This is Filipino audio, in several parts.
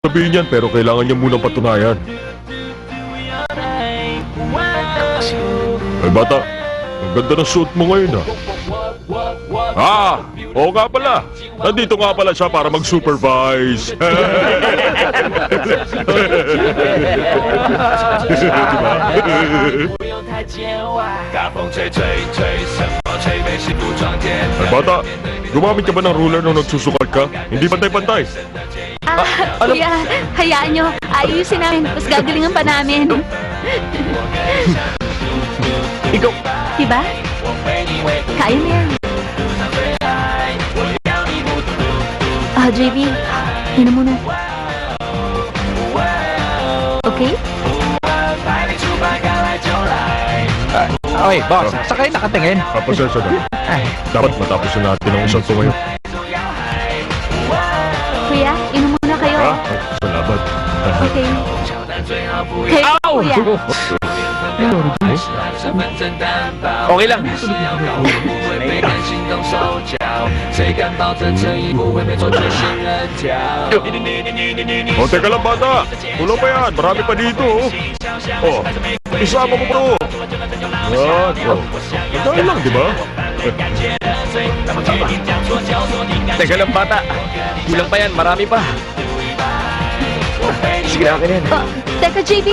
sabihin yan, pero kailangan niya munang patunayan. Ay bata, ang ganda ng suit mo ngayon oo nga pala. Nandito nga pala siya para mag-supervise. Ay bata, gumamit ka ba ng ruler nung nagsusukat ka? Hindi pantay-pantay. Kuya, hayaan nyo. Ayusin namin, tapos gagalingan pa namin. Ikaw, Diba? Kaya mo yan. JB, yun na muna. Okay? okay, boss. Sa kayo nakatingin. Pasensya na. Dapat matapos na natin ang isang ngayon. Kuya, inom muna kayo. Salamat. Okay. Kayo, kuya. Okay lang. Teka lang bata. Kulang pa yan. Marami pa dito. Isama mo bro. Yan. Madali lang, di ba? Teka lang, bata. Kulang pa yan, marami pa. Sige na, akin yan. Teka, JB.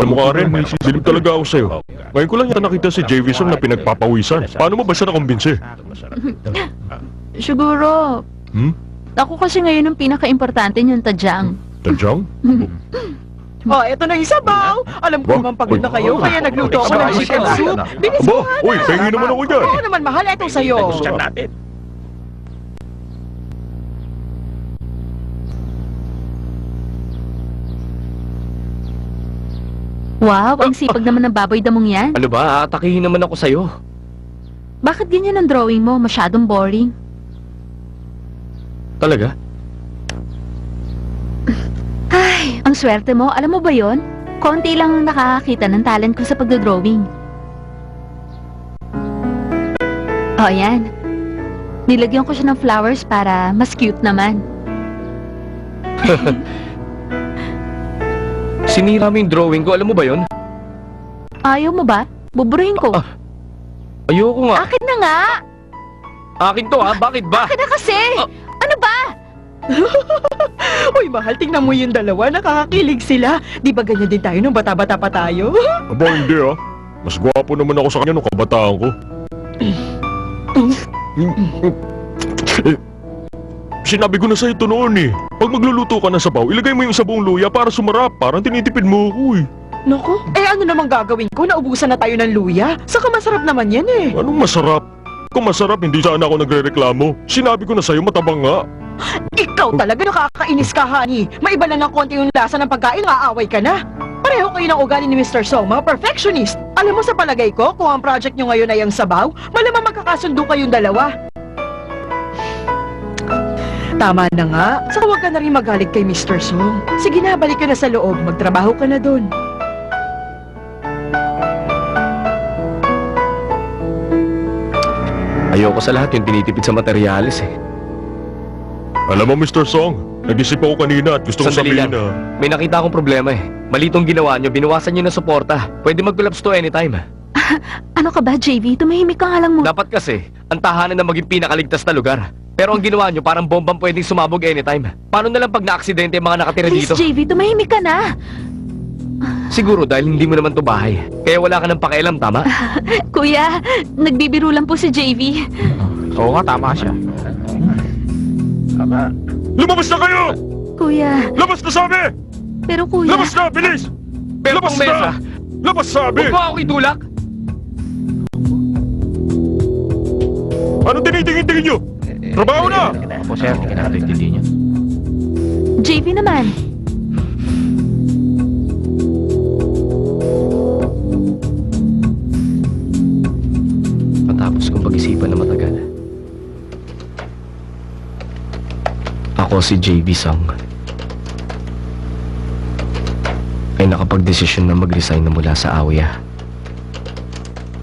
Alam mo ka rin, silip talaga ako sa'yo. Ngayon ko lang yata nakita si Javison na pinagpapawisan. Paano mo ba siya nakumbinsi? Siguro, ako kasi ngayon ang pinaka-importante niyang tadyang. Tadyang? Eto na yung sabaw. Alam ko naman pagod na kayo, kaya nagluto ako ng chicken soup. Bilis mo nga na. Uy, pengi naman ako dyan. Oo naman, mahal. Eto sa'yo. natin. Wow, ang sipag naman ng baboy damong yan. Ano ba, aatakihin naman ako sa'yo. Bakit ganyan ang drawing mo? Masyadong boring. Talaga? Ay, ang swerte mo. Alam mo ba yon? Konti lang ang nakakakita ng talent ko sa pagdodrawing. Oh, yan. Nilagyan ko siya ng flowers para mas cute naman. Sinira mo yung drawing ko, alam mo ba yon? Ayaw mo ba? Buburahin ko. Ayoko nga. Akin na nga! Akin to ha, bakit ba? Akin na kasi! Ano ba? Uy, mahal. Tingnan mo yung dalawa. Nakakakilig sila. Di ba ganyan din tayo nung bata-bata pa tayo? Aba, hindi Mas gwapo naman ako sa kanya nung kabataan ko. Sinabi ko na sa'yo ito noon Pag magluluto ka ng sabaw, ilagay mo yung sabong luya para sumarap. Parang tinitipid mo ako Naku, ano namang gagawin ko? Naubusan na tayo ng luya. Saka masarap naman yan Anong masarap? Kung masarap, hindi sana ako nagre-reklamo. Sinabi ko na sa'yo, matabang nga. Ikaw talaga nakakainis ka, honey. Maiba na ng konti yung lasa ng pagkain, aaway ka na. Pareho kayo ng ugali ni Mr. Song, mga perfectionist. Alam mo sa palagay ko, kung ang project nyo ngayon ay ang sabaw, malamang magkakasundo kayong dalawa. Tama na nga. Saka huwag ka na rin magalit kay Mr. Song. Sige na, balik ka na sa loob. Magtrabaho ka na doon. Ayoko sa lahat yung tinitipid sa materyales Alam mo, Mr. Song, nag-isip ako kanina at gusto kong Sandali sabihin lang. May nakita akong problema Mali itong ginawa nyo, binawasan nyo ng suporta. Pwede mag-collapse to anytime. Ano ka ba, JV? Tumahimik ka nga lang mo. Dapat kasi, ang tahanan na maging pinakaligtas na lugar. Pero ang ginawa nyo, parang bombang pwedeng sumabog anytime. Paano na lang pag na-aksidente yung mga nakatira Please, dito? JV, tumahimik ka na. Siguro dahil hindi mo naman to bahay. Kaya wala ka ng pakialam, tama? Kuya, nagbibiro lang po si JV. Oo nga, tama siya. Lumabas na kayo! Kuya, Labas na sabi! pero kuya... Labas na, bilis! Pero Labas kung mesa, na! Labas sabi! huwag mo ako itulak! Ano tinitingin-tingin nyo? Trabaho na! Opo, sir, hindi na natin niyo. JV naman. Ako si JV Song. Ay nakapagdesisyon na mag-resign na mula sa Awya.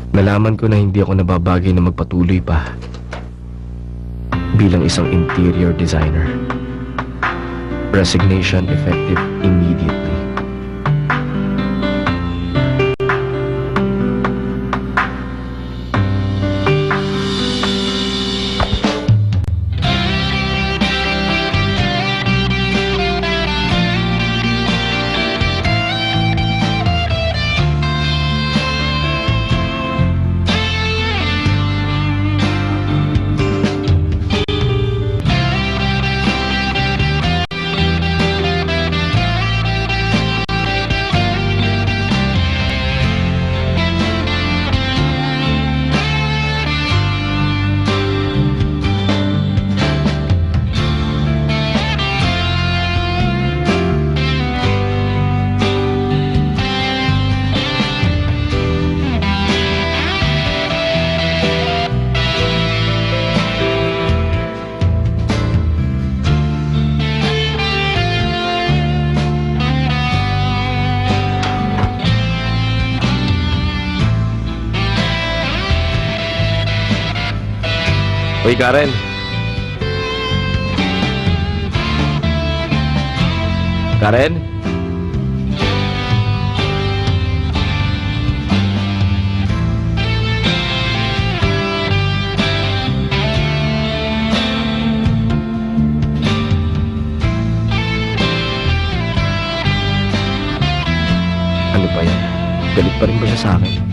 Nalaman ko na hindi ako nababagay na magpatuloy pa bilang isang interior designer. Resignation effective immediately. Uy, Karen. Karen? Ano ba yan? Galit pa rin ba siya sa akin?